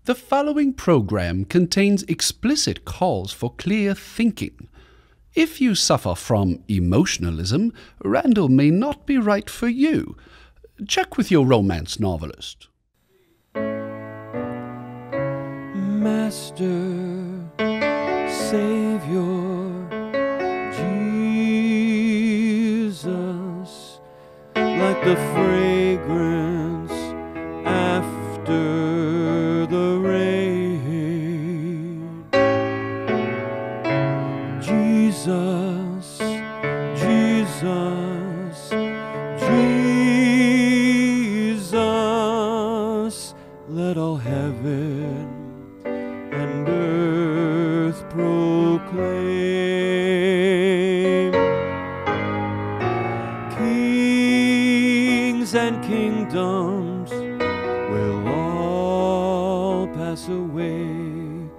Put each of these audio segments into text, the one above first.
The following program contains explicit calls for clear thinking. If you suffer from emotionalism, Randall may not be right for you. Check with your romance novelist. Master, Savior, Jesus, like the fragrance after the rain. Jesus, Jesus, Jesus, let all heaven and earth proclaim. Kings and kingdoms will all pass away,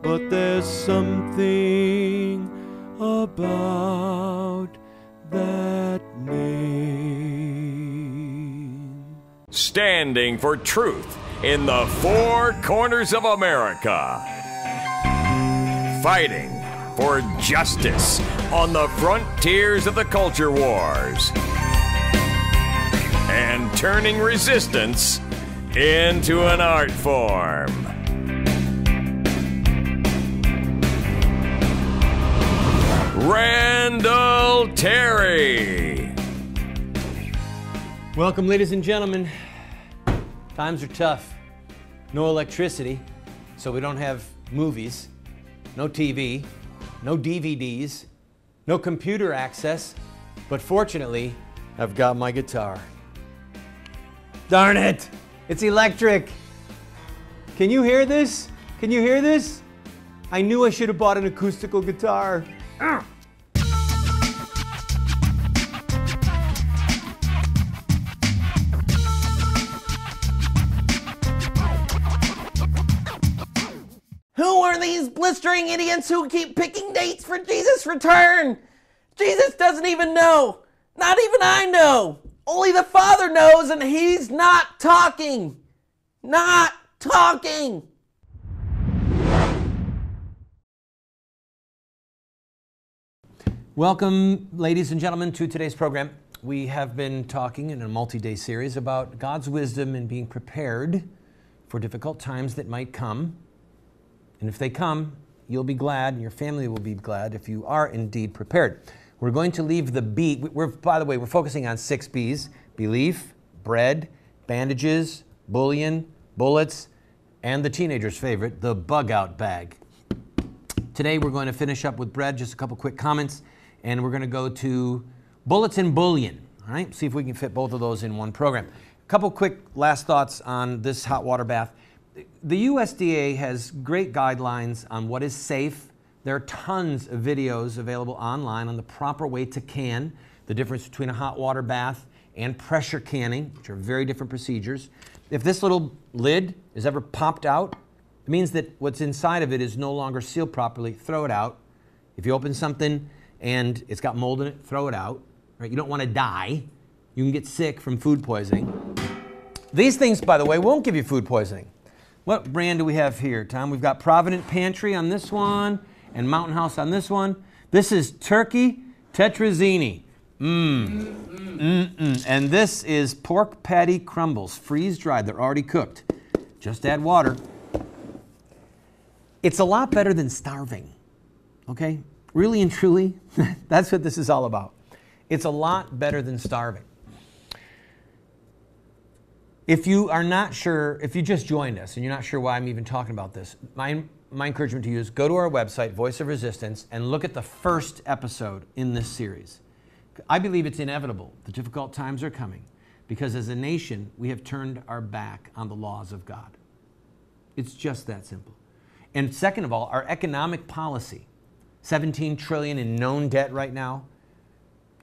but there's something about that name. Standing for truth in the four corners of America. Fighting for justice on the frontiers of the culture wars. And turning resistance into an art form. Randall Terry. Welcome, ladies and gentlemen. Times are tough. No electricity, so we don't have movies, no TV, no DVDs, no computer access, but fortunately, I've got my guitar. Darn it! It's electric! Can you hear this? Can you hear this? I knew I should have bought an acoustical guitar. Who are these blistering idiots who keep picking dates for Jesus' return? Jesus doesn't even know. Not even I know. Only the Father knows, and He's not talking. Not talking. Welcome, ladies and gentlemen, to today's program. We have been talking in a multi-day series about God's wisdom in being prepared for difficult times that might come. And if they come, you'll be glad, and your family will be glad if you are indeed prepared. We're going to leave the B. By the way, we're focusing on 6 B's: belief, bread, bandages, bullion, bullets, and the teenager's favorite, the bug-out bag. Today we're going to finish up with bread, just a couple quick comments, and we're going to go to bullets and bullion. All right, see if we can fit both of those in one program. A couple quick last thoughts on this hot water bath. The USDA has great guidelines on what is safe. There are tons of videos available online on the proper way to can, the difference between a hot water bath and pressure canning, which are very different procedures. If this little lid is ever popped out, it means that what's inside of it is no longer sealed properly. Throw it out. If you open something and it's got mold in it, throw it out. Right? You don't want to die. You can get sick from food poisoning. These things, by the way, won't give you food poisoning. What brand do we have here, Tom? We've got Provident Pantry on this one and Mountain House on this one. This is Turkey Tetrazzini. And this is pork patty crumbles, freeze-dried. They're already cooked. Just add water. It's a lot better than starving, okay? Really and truly, that's what this is all about. It's a lot better than starving. If you are not sure, if you just joined us and you're not sure why I'm even talking about this, my encouragement to you is go to our website, Voice of Resistance, and look at the first episode in this series. I believe it's inevitable. The difficult times are coming because as a nation, we have turned our back on the laws of God. It's just that simple. And second of all, our economic policy, $17 trillion in known debt right now,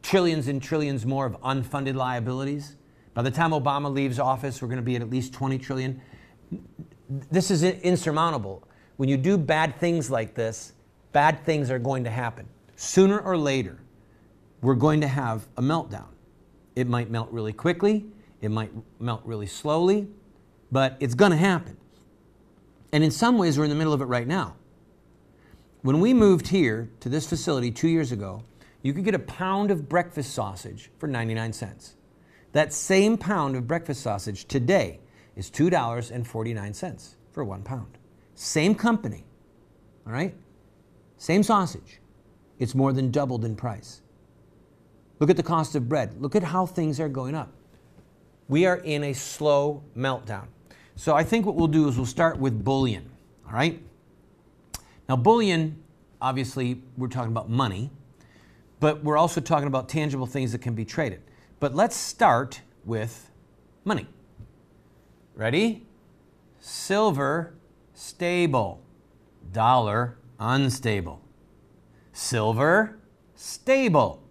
trillions and trillions more of unfunded liabilities. By the time Obama leaves office, we're going to be at least $20 trillion. This is insurmountable. When you do bad things like this, bad things are going to happen. Sooner or later, we're going to have a meltdown. It might melt really quickly. It might melt really slowly, but it's going to happen. And in some ways, we're in the middle of it right now. When we moved here to this facility 2 years ago, you could get a pound of breakfast sausage for 99 cents. That same pound of breakfast sausage today is $2.49 for 1 pound. Same company, all right? Same sausage. It's more than doubled in price. Look at the cost of bread. Look at how things are going up. We are in a slow meltdown. So I think what we'll do is we'll start with bullion, all right? Now bullion, obviously, we're talking about money, but we're also talking about tangible things that can be traded. But let's start with money. Ready? Silver, stable. Dollar, unstable. Silver, stable.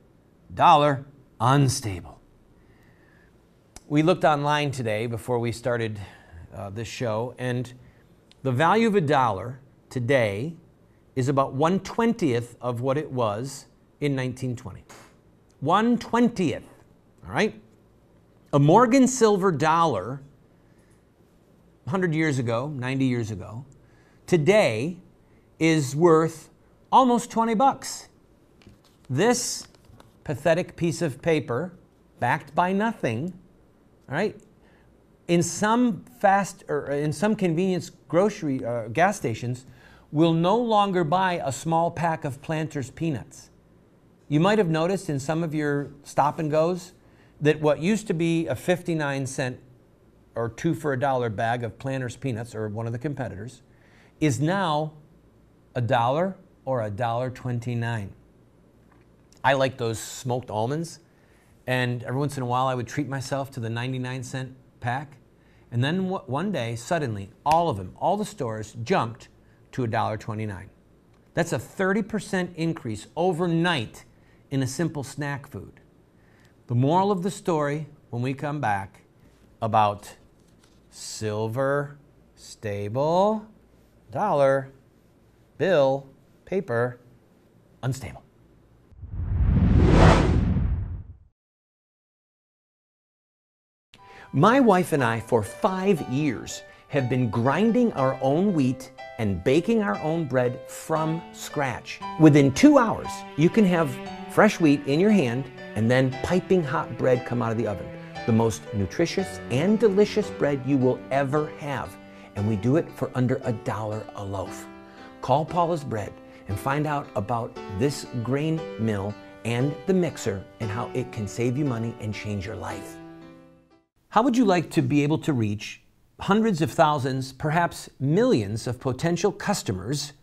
Dollar, unstable. We looked online today before we started this show, and the value of a dollar today is about 1/20th of what it was in 1920. 1/20th, all right? A Morgan silver dollar 100 years ago, 90 years ago, today is worth almost 20 bucks. This pathetic piece of paper, backed by nothing, all right, in some convenience grocery gas stations, will no longer buy a small pack of Planters peanuts. You might have noticed in some of your stop and goes that what used to be a 59-cent or 2 for $1 bag of Planters peanuts, or one of the competitors, is now $1 or $1.29. I like those smoked almonds, and every once in a while I would treat myself to the 99-cent pack, and then one day, suddenly, all of them, all the stores jumped to $1.29. That's a 30% increase overnight in a simple snack food. The moral of the story when we come back about silver, stable, dollar, bill, paper, unstable. My wife and I, for 5 years, have been grinding our own wheat and baking our own bread from scratch. Within 2 hours, you can have fresh wheat in your hand and then piping hot bread come out of the oven. The most nutritious and delicious bread you will ever have. And we do it for under $1 a loaf. Call Paula's Bread and find out about this grain mill and the mixer and how it can save you money and change your life. How would you like to be able to reach hundreds of thousands, perhaps millions of potential customers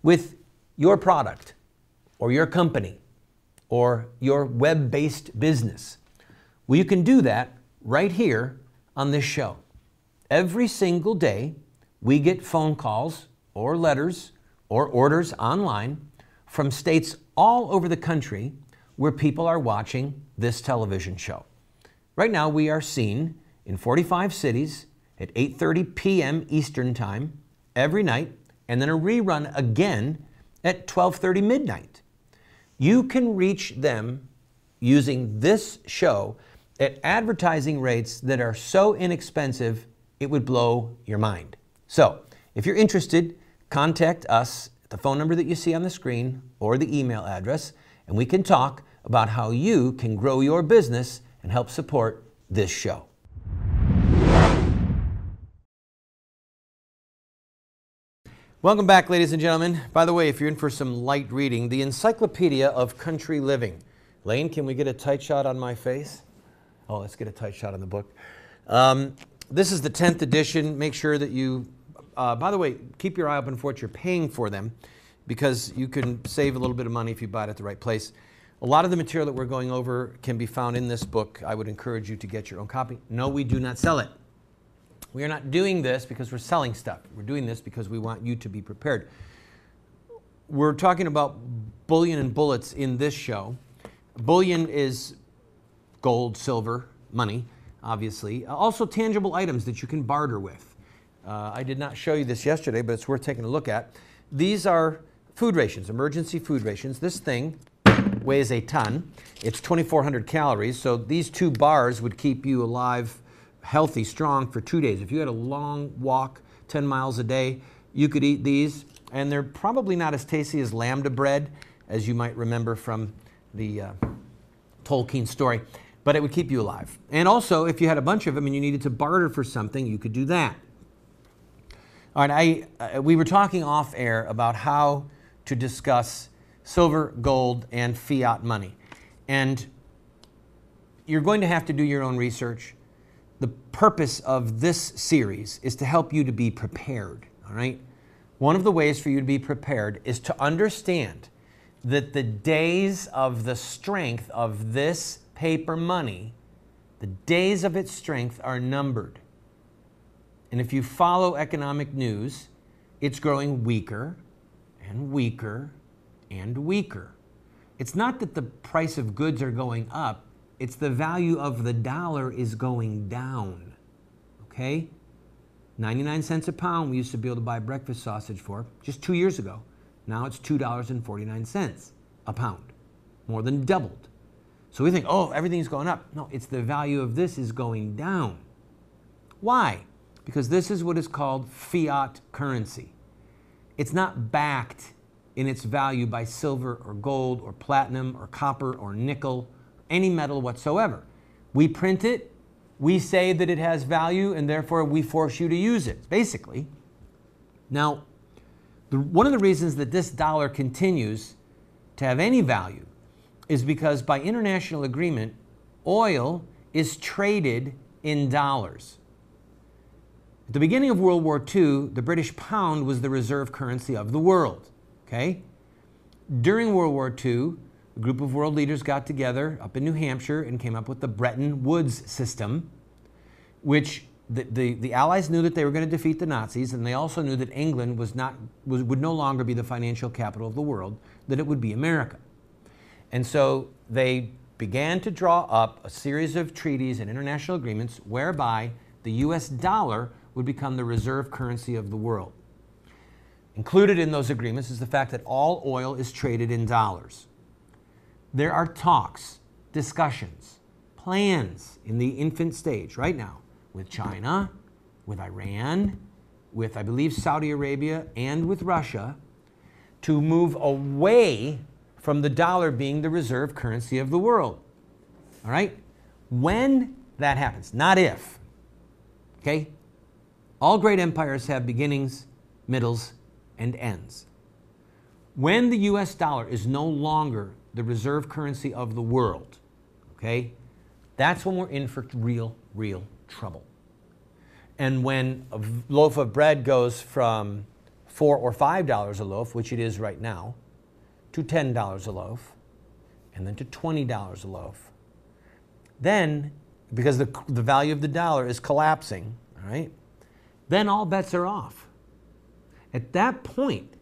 with your product or your company or your web-based business? Well, you can do that right here on this show. Every single day, we get phone calls or letters or orders online from states all over the country where people are watching this television show. Right now, we are seen in 45 cities at 8:30 p.m. Eastern Time every night, and then a rerun again at 12:30 midnight. You can reach them using this show at advertising rates that are so inexpensive, it would blow your mind. So, if you're interested, contact us at the phone number that you see on the screen or the email address, and we can talk about how you can grow your business and help support this show. Welcome back, ladies and gentlemen. By the way, if you're in for some light reading, the Encyclopedia of Country Living. Lane, can we get a tight shot on my face? Oh, let's get a tight shot on the book. This is the 10th edition. Make sure that you, by the way, keep your eye open for what you're paying for them, because you can save a little bit of money if you buy it at the right place. A lot of the material that we're going over can be found in this book. I would encourage you to get your own copy. No, we do not sell it. We are not doing this because we're selling stuff. We're doing this because we want you to be prepared. We're talking about bullion and bullets in this show. Bullion is gold, silver, money, obviously. Also tangible items that you can barter with. I did not show you this yesterday, but it's worth taking a look at. These are food rations, emergency food rations. This thing weighs a ton. It's 2,400 calories, so these 2 bars would keep you alive, healthy, strong for 2 days. If you had a long walk, 10 miles a day, you could eat these, and they're probably not as tasty as lambda bread, as you might remember from the Tolkien story, but it would keep you alive. And also, if you had a bunch of them and you needed to barter for something, you could do that. All right, we were talking off air about how to discuss silver, gold, and fiat money. And you're going to have to do your own research. The purpose of this series is to help you to be prepared, all right? One of the ways for you to be prepared is to understand that the days of the strength of this paper money, the days of its strength are numbered. And if you follow economic news, it's growing weaker and weaker and weaker. It's not that the price of goods are going up, it's the value of the dollar is going down, okay? 99 cents a pound we used to be able to buy breakfast sausage for just 2 years ago. Now it's $2.49 a pound, more than doubled. So we think, oh, everything's going up. No, it's the value of this is going down. Why? Because this is what is called fiat currency. It's not backed in its value by silver or gold or platinum or copper or nickel, any metal whatsoever. We print it, we say that it has value, and therefore we force you to use it, basically. Now, one of the reasons that this dollar continues to have any value is because by international agreement, oil is traded in dollars. At the beginning of World War II, the British pound was the reserve currency of the world, okay? During World War II, a group of world leaders got together up in New Hampshire and came up with the Bretton Woods system, which the Allies knew that they were going to defeat the Nazis, and they also knew that England would no longer be the financial capital of the world, that it would be America. And so they began to draw up a series of treaties and international agreements whereby the US dollar would become the reserve currency of the world. Included in those agreements is the fact that all oil is traded in dollars. There are talks, discussions, plans in the infant stage right now with China, with Iran, with, I believe, Saudi Arabia, and with Russia to move away from the dollar being the reserve currency of the world. All right? When that happens, not if. Okay? All great empires have beginnings, middles, and ends. When the US dollar is no longer the reserve currency of the world, okay, that's when we're in for real trouble. And when a loaf of bread goes from $4 or $5 a loaf, which it is right now, to $10 a loaf, and then to $20 a loaf, then, because the value of the dollar is collapsing, all right, then all bets are off. At that point,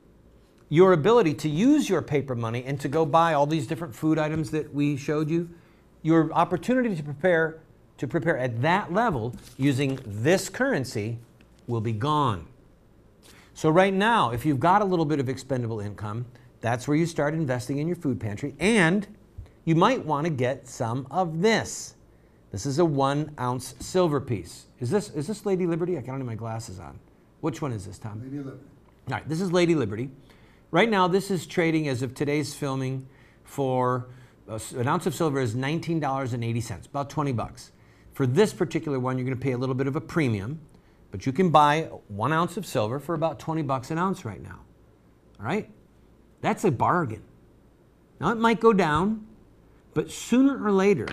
your ability to use your paper money and to go buy all these different food items that we showed you, your opportunity to prepare at that level using this currency will be gone. So right now, if you've got a little bit of expendable income, that's where you start investing in your food pantry, and you might want to get some of this. This is a 1 ounce silver piece. Is this Lady Liberty? I don't have my glasses on. Which one is this, Tom? Lady Liberty. All right, this is Lady Liberty. Right now, this is trading as of today's filming for an ounce of silver is $19.80, about 20 bucks. For this particular one, you're going to pay a little bit of a premium, but you can buy 1 ounce of silver for about 20 bucks an ounce right now. All right? That's a bargain. Now, it might go down, but sooner or later,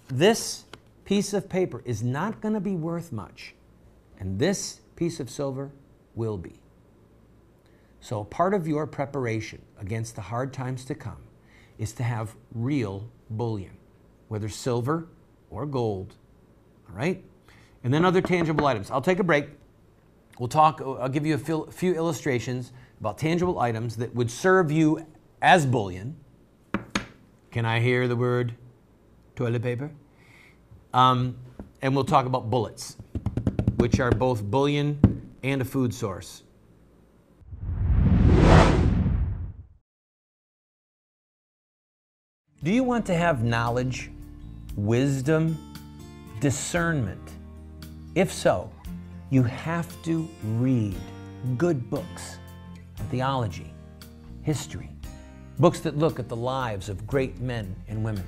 this piece of paper is not going to be worth much, and this piece of silver will be. So part of your preparation against the hard times to come is to have real bullion, whether silver or gold, all right? And then other tangible items. I'll take a break. I'll give you a few illustrations about tangible items that would serve you as bullion. Can I hear the word toilet paper? And we'll talk about bullets, which are both bullion and a food source. Do you want to have knowledge, wisdom, discernment? If so, You have to read good books, theology, history, books that look at the lives of great men and women.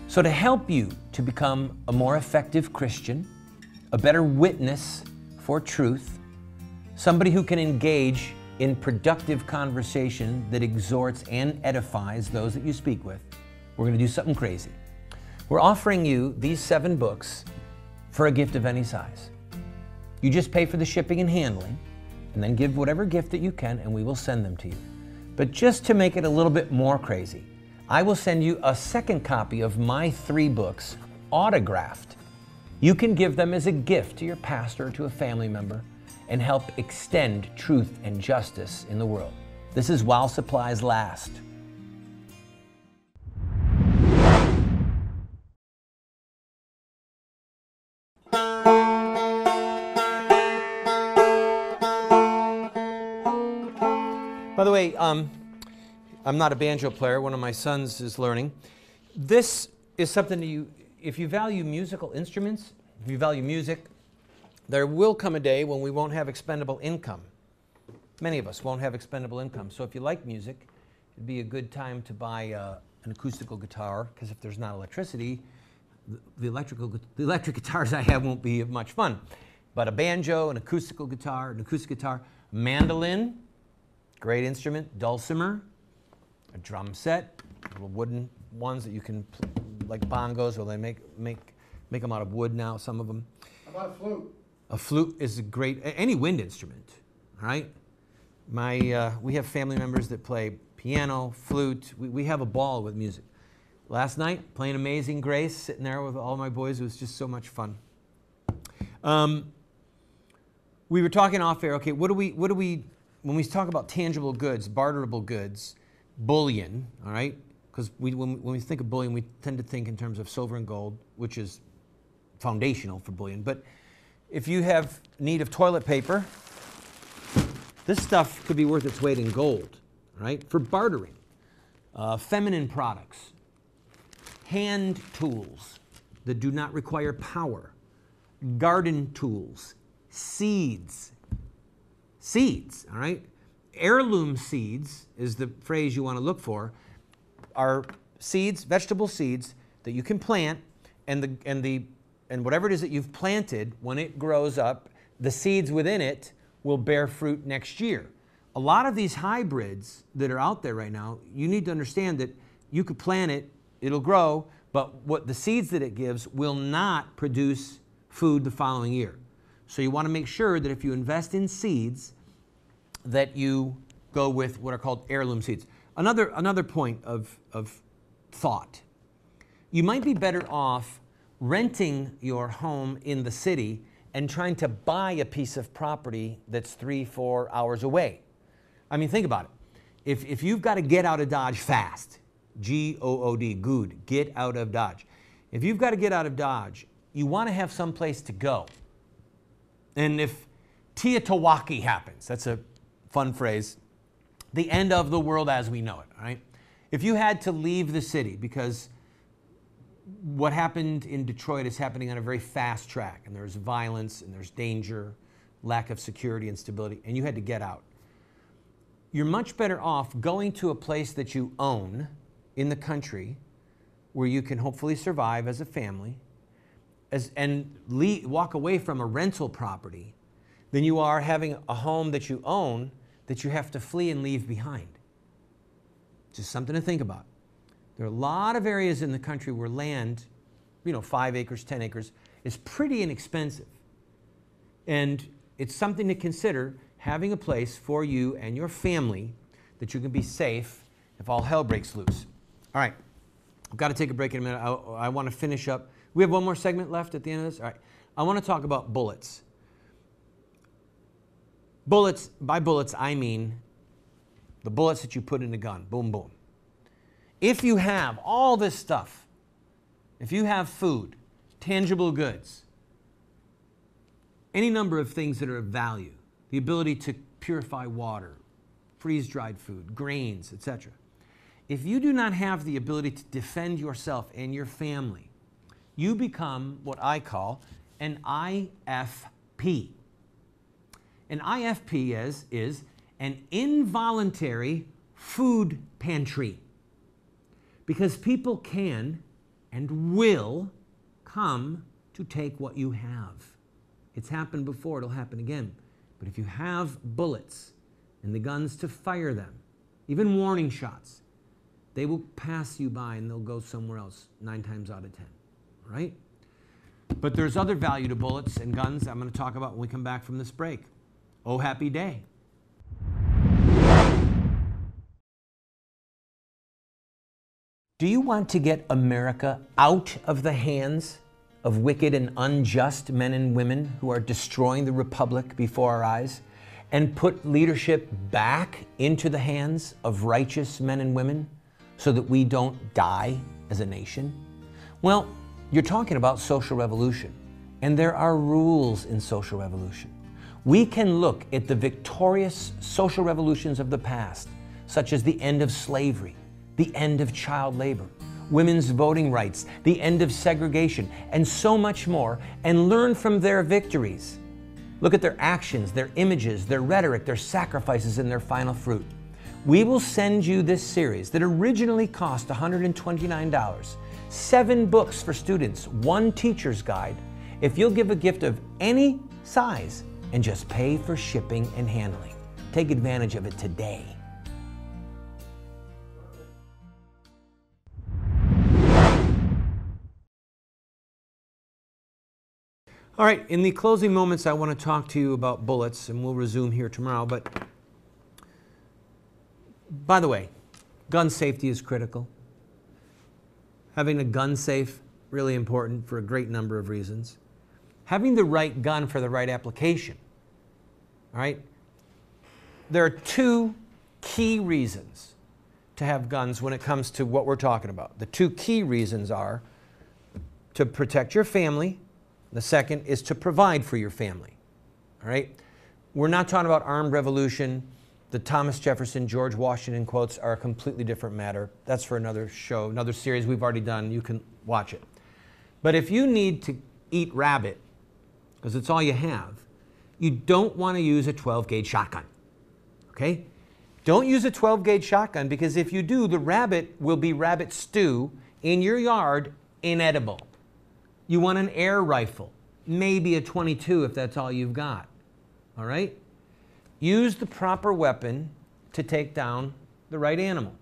So to help you to become a more effective Christian, a better witness for truth, somebody who can engage in productive conversation that exhorts and edifies those that you speak with, we're going to do something crazy. We're offering you these 7 books for a gift of any size. You just pay for the shipping and handling, and then give whatever gift that you can, and we will send them to you. But just to make it a little bit more crazy, I will send you a second copy of my 3 books, autographed. You can give them as a gift to your pastor or to a family member and help extend truth and justice in the world. This is while supplies last. By the way, I'm not a banjo player. One of my sons is learning. This is something that if you value musical instruments, if you value music, there will come a day when we won't have expendable income. Many of us won't have expendable income. So if you like music, it'd be a good time to buy an acoustical guitar, because if there's not electricity, the electric guitars I have won't be much fun. But a banjo, an acoustic guitar, mandolin, great instrument, dulcimer, a drum set, little wooden ones that you can, like bongos, or they make them out of wood now, some of them. How about a flute? A flute is a great, any wind instrument, all right? We have family members that play piano, flute. We have a ball with music. Last night, playing Amazing Grace, sitting there with all my boys, it was just so much fun. We were talking off air, okay, what do we, when we talk about tangible goods, barterable goods, bullion, all right? Because when we think of bullion, we tend to think in terms of silver and gold, which is foundational for bullion. But if you have need of toilet paper, this stuff could be worth its weight in gold, right? For bartering. Feminine products, hand tools that do not require power, garden tools, seeds, all right? Heirloom seeds is the phrase you want to look for, are seeds, vegetable seeds that you can plant, and whatever it is that you've planted, when it grows up, the seeds within it will bear fruit next year. A lot of these hybrids that are out there right now, you need to understand that you could plant it, it'll grow, but what the seeds that it gives will not produce food the following year. So you want to make sure that if you invest in seeds, that you go with what are called heirloom seeds. Another point of thought. You might be better off renting your home in the city and trying to buy a piece of property that's 3-4 hours away. I mean, think about it. If you've got to get out of Dodge fast, G-O-O-D, good, get out of Dodge. If you've got to get out of Dodge, you want to have some place to go. And if Teotawaki happens, that's a fun phrase, the end of the world as we know it, right? If you had to leave the city because what happened in Detroit is happening on a very fast track, and there's violence, and there's danger, lack of security and stability, and you had to get out, you're much better off going to a place that you own in the country where you can hopefully survive as a family and walk away from a rental property than you are having a home that you own that you have to flee and leave behind. Just something to think about. There are a lot of areas in the country where land, 5 acres, 10 acres, is pretty inexpensive. And it's something to consider, having a place for you and your family that you can be safe if all hell breaks loose. All right, I've got to take a break in a minute. I want to finish up. We have one more segment left at the end of this. All right, I want to talk about bullets. Bullets, by bullets, I mean the bullets that you put in a gun. Boom, boom. If you have all this stuff, if you have food, tangible goods, any number of things that are of value, the ability to purify water, freeze-dried food, grains, etc. If you do not have the ability to defend yourself and your family, you become what I call an IFP. An IFP is an involuntary food pantry, because people can and will come to take what you have. It's happened before, it'll happen again. But if you have bullets and the guns to fire them, even warning shots, they will pass you by and they'll go somewhere else 9 times out of 10, all right? But there's other value to bullets and guns I'm going to talk about when we come back from this break. Oh, happy day. Do you want to get America out of the hands of wicked and unjust men and women who are destroying the republic before our eyes, and put leadership back into the hands of righteous men and women so that we don't die as a nation? Well, you're talking about social revolution, and there are rules in social revolution. We can look at the victorious social revolutions of the past, such as the end of slavery, the end of child labor, women's voting rights, the end of segregation, and so much more, and learn from their victories. Look at their actions, their images, their rhetoric, their sacrifices, and their final fruit. We will send you this series that originally cost $129, 7 books for students, 1 teacher's guide, if you'll give a gift of any size and just pay for shipping and handling. Take advantage of it today. All right, in the closing moments, I want to talk to you about bullets, and we'll resume here tomorrow. But by the way, gun safety is critical. Having a gun safe, really important for a great number of reasons. Having the right gun for the right application. All right? There are 2 key reasons to have guns when it comes to what we're talking about. The 2 key reasons are to protect your family. The second is to provide for your family. All right? We're not talking about armed revolution. The Thomas Jefferson, George Washington quotes are a completely different matter. That's for another show, another series we've already done. You can watch it. But if you need to eat rabbit, because it's all you have, you don't want to use a 12-gauge shotgun. Okay? Don't use a 12-gauge shotgun, because if you do, the rabbit will be rabbit stew in your yard, inedible. You want an air rifle, maybe a .22 if that's all you've got. All right? Use the proper weapon to take down the right animal.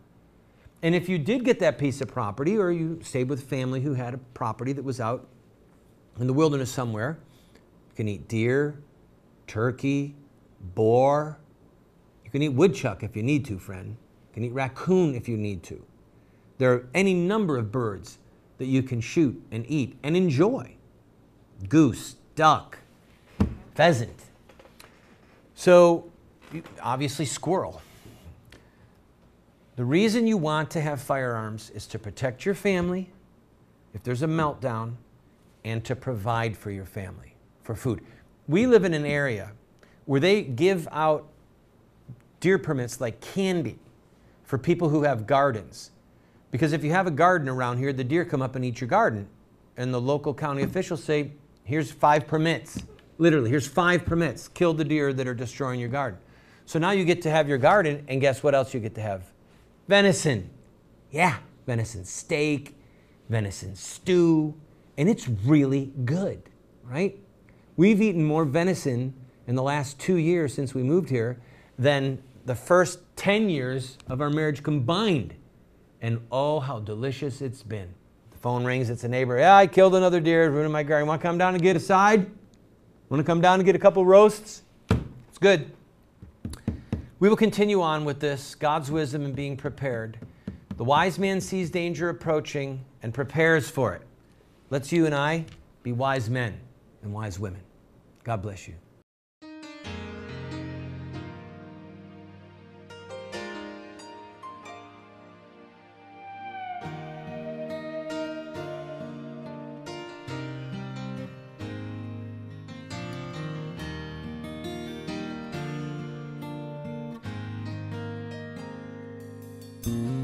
And if you did get that piece of property, or you stayed with family who had a property that was out in the wilderness somewhere, you can eat deer, turkey, boar. You can eat woodchuck if you need to, friend. You can eat raccoon if you need to. There are any number of birds that you can shoot and eat and enjoy. Goose, duck, pheasant. So, obviously squirrel. The reason you want to have firearms is to protect your family if there's a meltdown, and to provide for your family, for food. We live in an area where they give out deer permits like candy for people who have gardens. Because if you have a garden around here, the deer come up and eat your garden. And the local county officials say, here's 5 permits. Literally, here's 5 permits. Kill the deer that are destroying your garden. So now you get to have your garden, and guess what else you get to have? Venison. Yeah, venison steak, venison stew, and it's really good, right? We've eaten more venison in the last 2 years since we moved here than the first 10 years of our marriage combined. And oh, how delicious it's been. The phone rings, it's a neighbor. Yeah, I killed another deer, ruining my garden. Want to come down and get a side? Want to come down and get a couple roasts? It's good. We will continue on with this, God's wisdom and being prepared. The wise man sees danger approaching and prepares for it. Let's you and I be wise men and wise women. God bless you. Mm-hmm.